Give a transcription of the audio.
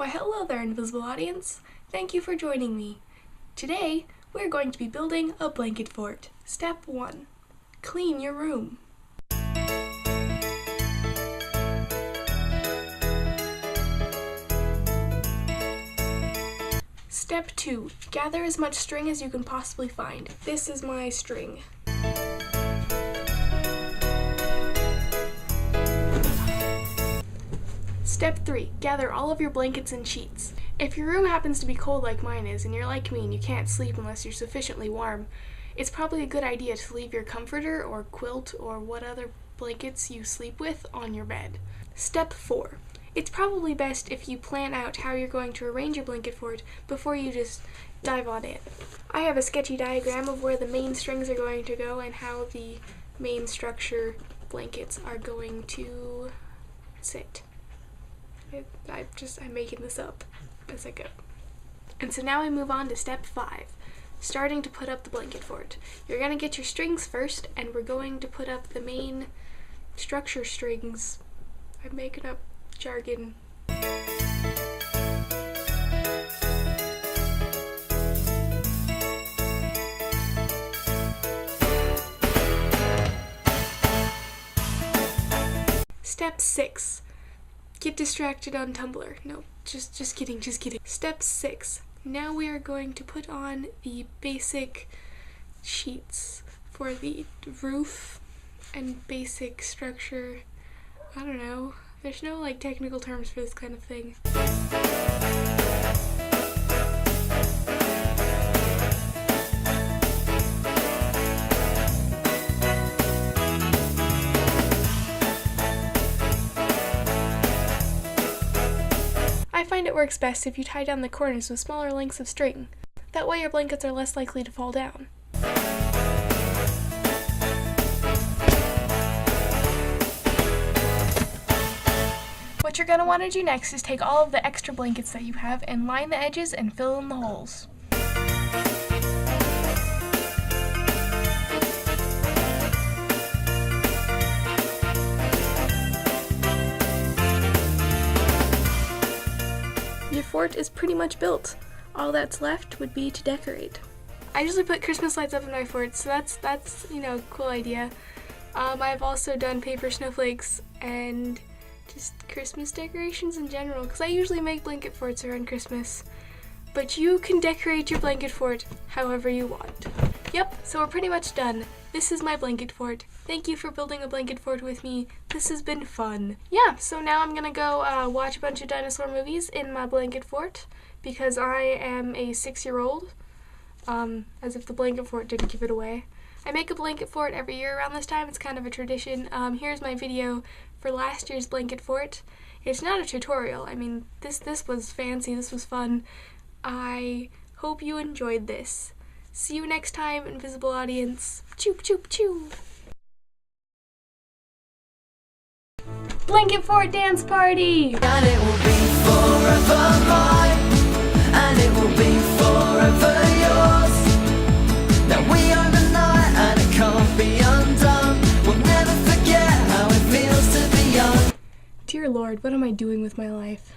Why hello there, invisible audience! Thank you for joining me. Today, we're going to be building a blanket fort. Step 1. Clean your room. Step 2. Gather as much string as you can possibly find. This is my string. Step 3. Gather all of your blankets and sheets. If your room happens to be cold like mine is, and you're like me and you can't sleep unless you're sufficiently warm, it's probably a good idea to leave your comforter or quilt or what other blankets you sleep with on your bed. Step 4. It's probably best if you plan out how you're going to arrange your blanket fort before you just dive on in. I have a sketchy diagram of where the main strings are going to go and how the main structure blankets are going to sit. I'm making this up as I go. And so now we move on to step 5, starting to put up the blanket fort. You're going to get your strings first, and we're going to put up the main structure strings. I'm making up jargon. Step 6. Get distracted on Tumblr. No, just kidding. Step 6. Now we are going to put on the basic sheets for the roof and basic structure. I don't know. There's no technical terms for this kind of thing. I find it works best if you tie down the corners with smaller lengths of string. That way your blankets are less likely to fall down. What you're going to want to do next is take all of the extra blankets that you have and line the edges and fill in the holes. Your fort is pretty much built. All that's left would be to decorate. I usually put Christmas lights up in my fort, so that's a cool idea. I've also done paper snowflakes and just Christmas decorations in general, because I usually make blanket forts around Christmas. But you can decorate your blanket fort however you want. Yep, so we're pretty much done. This is my blanket fort. Thank you for building a blanket fort with me. This has been fun. Yeah, so now I'm gonna go watch a bunch of dinosaur movies in my blanket fort, because I am a 6-year-old, as if the blanket fort didn't give it away. I make a blanket fort every year around this time. It's kind of a tradition. Here's my video for last year's blanket fort. It's not a tutorial. I mean, this was fancy. This was fun. I hope you enjoyed this. See you next time, invisible audience. Choo choo choo. Blanket fort dance party! And it will be forever mine, and it will be forever yours. That we own the night and it can't be undone. We'll never forget how it feels to be young. Dear Lord, what am I doing with my life?